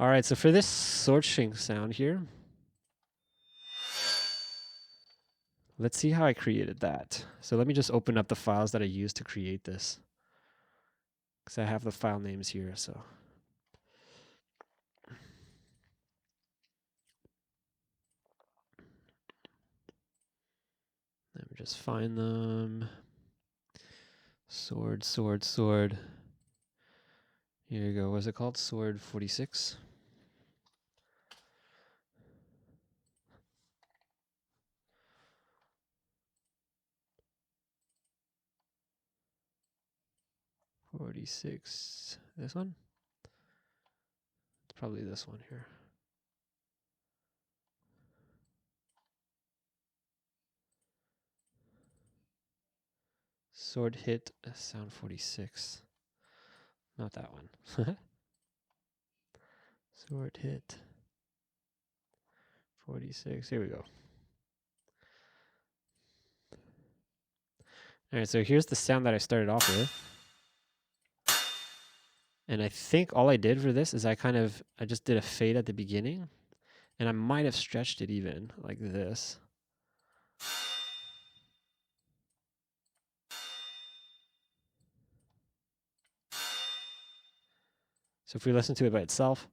All right, so for this searching sound here, let's see how I created that. So let me just open up the files that I used to create this, because I have the file names here. So let me just find them. Sword, sword, sword. Here you go. What's it called? Sword 46. This one? It's probably this one here. Sword hit sound 46. Not that one. Sword hit 46. Here we go. All right, so here's the sound that I started off with. And I think all I did for this is I just did a fade at the beginning, and I might have stretched it even like this. So if we listen to it by itself,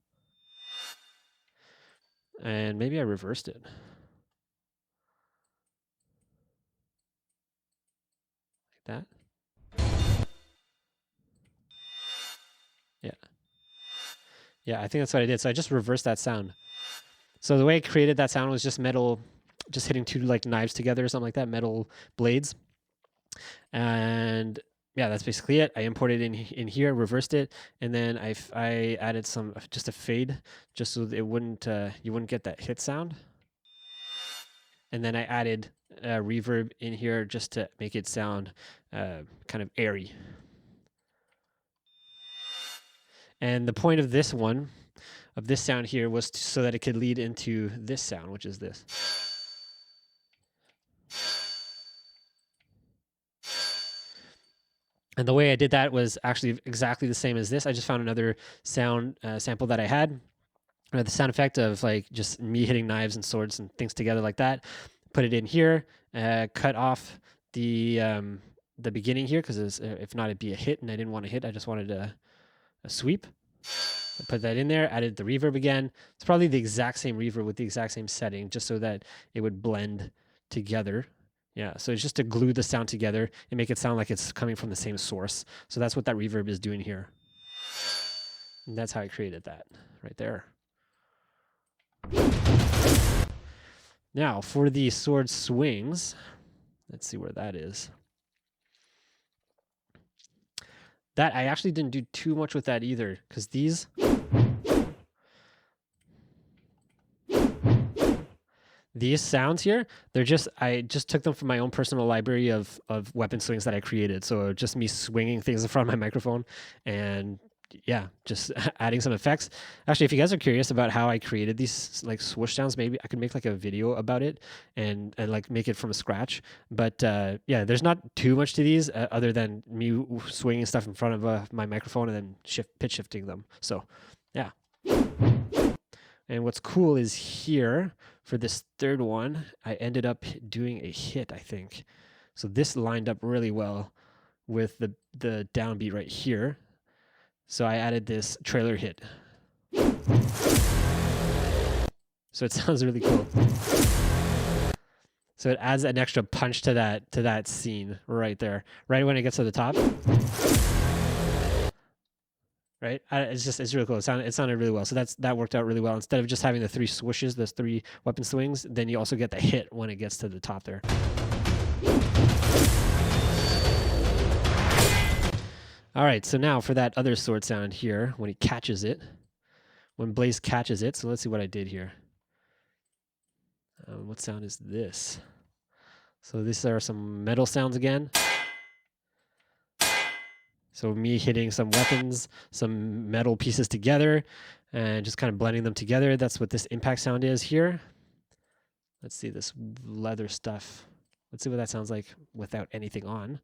and maybe I reversed it. Like that. Yeah. Yeah, I think that's what I did. So I just reversed that sound. So the way I created that sound was just metal, just hitting two like knives together or something like that, metal blades. And yeah, that's basically it. I imported in here, reversed it, and then I added just a fade, just so that it wouldn't you wouldn't get that hit sound. And then I added reverb in here just to make it sound kind of airy. And the point of this one, of this sound here, was so that it could lead into this sound, which is this. And the way I did that was actually exactly the same as this. I just found another sound sample that I had. The sound effect of like just me hitting knives and swords and things together like that. Put it in here, cut off the beginning here, because if not, it'd be a hit, and I didn't want a hit. I just wanted a sweep. So put that in there, added the reverb again. It's probably the exact same reverb with the exact same setting, just so that it would blend together. Yeah, so it's just to glue the sound together and make it sound like it's coming from the same source. So that's what that reverb is doing here. And that's how I created that right there. Now, for the sword swings, let's see where that is. That I actually didn't do too much with that either, because these sounds here, I just took them from my own personal library of weapon swings that I created. So just me swinging things in front of my microphone, and yeah, just adding some effects. Actually, if you guys are curious about how I created these like swoosh sounds, maybe I could make like a video about it and like make it from scratch. But yeah, there's not too much to these other than me swinging stuff in front of my microphone and then pitch shifting them. So yeah. And what's cool is here for this third one, I ended up doing a hit, I think. So this lined up really well with the downbeat right here. So I added this trailer hit. So it sounds really cool. So it adds an extra punch to that scene right there. Right when it gets to the top. Right? It's really cool. It sounded really well. So that worked out really well. Instead of just having the three swooshes, those three weapon swings, then you also get the hit when it gets to the top there. All right, so now for that other sword sound here, when he catches it, when Blaze catches it. So let's see what I did here. What sound is this? So these are some metal sounds again. So me hitting some weapons, some metal pieces together, and just kind of blending them together. That's what this impact sound is here. Let's see this leather stuff. Let's see what that sounds like without anything on.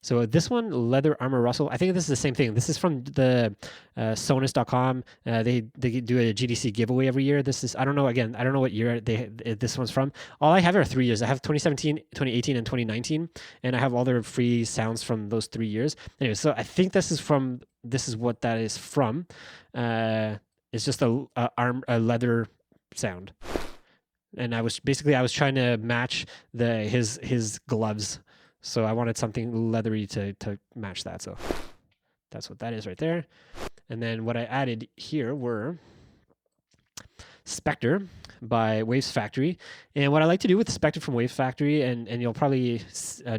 So this one, leather armor rustle. I think this is the same thing. This is from the Sonus.com. They do a GDC giveaway every year. This is, I don't know, again, I don't know what year this one's from. All I have are 3 years. I have 2017, 2018, and 2019, and I have all their free sounds from those 3 years. Anyway, so I think this is what that is from. It's just a leather sound. And I was trying to match his gloves. So I wanted something leathery to match that. So that's what that is right there. And then what I added here were Spectre by Waves Factory. And what I like to do with Spectre from Waves Factory, and you'll probably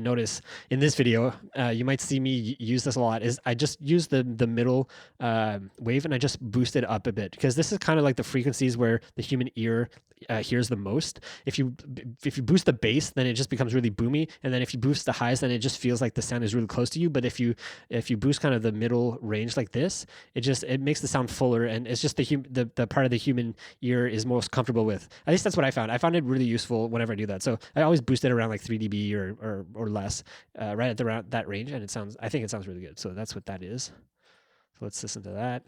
notice in this video, you might see me use this a lot, is I just use the middle wave and I just boost it up a bit, because this is kind of like the frequencies where the human ear hears the most. If you boost the bass, then it just becomes really boomy, and then if you boost the highs, then it just feels like the sound is really close to you. But if you boost kind of the middle range like this, it makes the sound fuller, and it's just the part of the human ear is most comfortable with. At least that's what I found. I found it really useful whenever I do that. So I always boost it around like 3 dB or less, right at around that range, and I think it sounds really good. So that's what that is. So let's listen to that.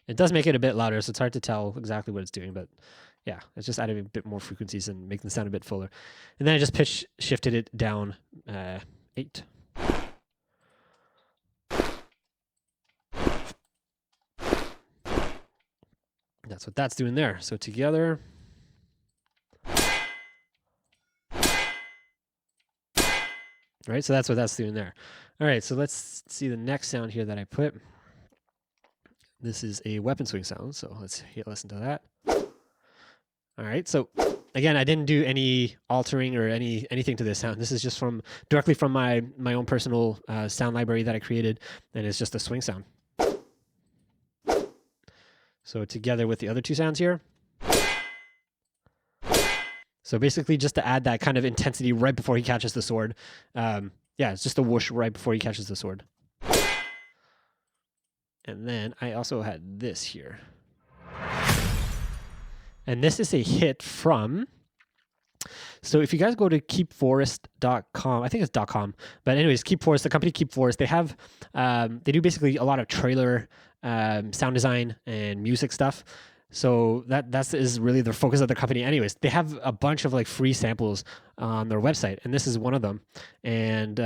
It does make it a bit louder, so it's hard to tell exactly what it's doing, but yeah, it's just adding a bit more frequencies and making the sound a bit fuller. And then I just pitch shifted it down 8. That's what that's doing there. So together. All right, so that's what that's doing there. All right, so let's see the next sound here that I put. This is a weapon swing sound, so let's listen to that. All right, so again, I didn't do any altering or anything to this sound. This is just directly from my own personal sound library that I created, and it's just a swing sound. So together with the other two sounds here. So basically just to add that kind of intensity right before he catches the sword. Yeah, it's just a whoosh right before he catches the sword. And then I also had this here. And this is a hit from... So if you guys go to keepforest.com, I think it's .com, but anyways, Keep Forest, the company Keep Forest, they have, they do basically a lot of trailer sound design and music stuff. So that is really the focus of the company. Anyways, they have a bunch of like free samples on their website, and this is one of them. And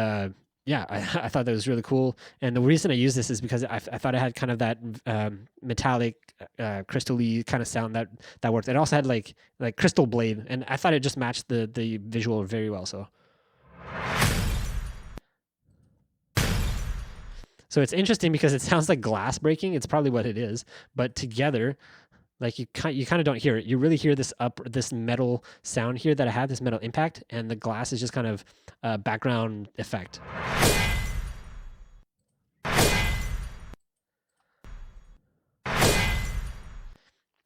yeah, I thought that was really cool. And the reason I use this is because I thought it had kind of that metallic, crystal-y kind of sound that worked. It also had like crystal blade, and I thought it just matched the visual very well. So it's interesting because it sounds like glass breaking. It's probably what it is, but together, like you kind of don't hear it. You really hear this metal sound here that I have, this metal impact, and the glass is just kind of a background effect.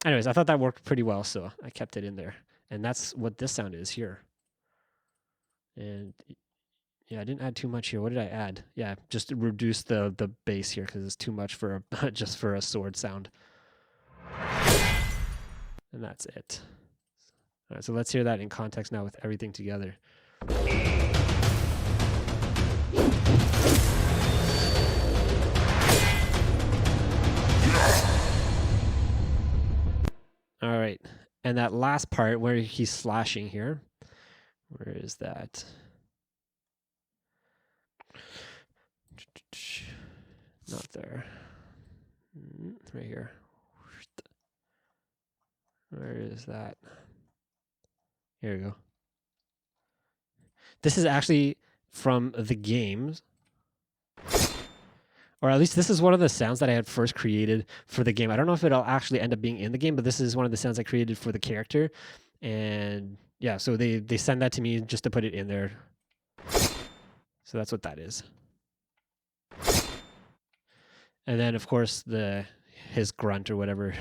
Anyways, I thought that worked pretty well, so I kept it in there. And that's what this sound is here. And yeah, I didn't add too much here. What did I add? Yeah, just to reduce the bass here because it's too much for just for a sword sound. And that's it. All right, so let's hear that in context now with everything together. All right, and that last part where he's slashing here, where is that? Not there. Right here. Where is that? Here we go. This is actually from the games. Or at least this is one of the sounds that I had first created for the game. I don't know if it'll actually end up being in the game, but this is one of the sounds I created for the character. And yeah, so they send that to me just to put it in there. So that's what that is. And then of course his grunt or whatever.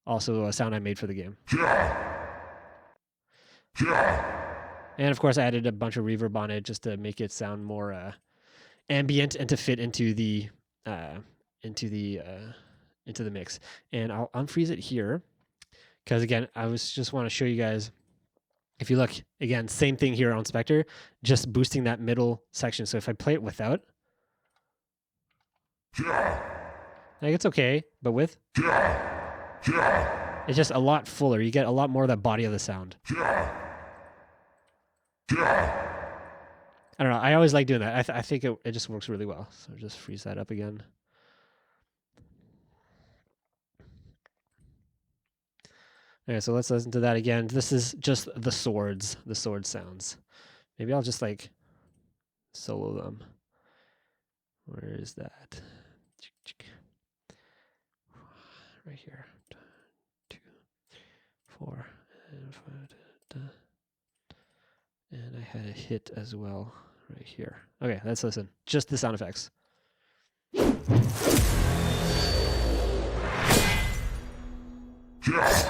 Also a sound I made for the game. And of course I added a bunch of reverb on it just to make it sound more ambient and to fit into the mix. And I'll unfreeze it here because again, I just want to show you guys If you look, again, same thing here on Spectre, just boosting that middle section. So if I play it without, like it's okay, but with, it's just a lot fuller. You get a lot more of that body of the sound. I don't know. I always like doing that. I think it just works really well. So just freeze that up again. Okay, so let's listen to that again. This is just the sword sounds. Maybe I'll just like solo them. Where is that? Right here. 2, 4, and 5. And I had a hit as well right here. Okay, let's listen. Just the sound effects. Yeah.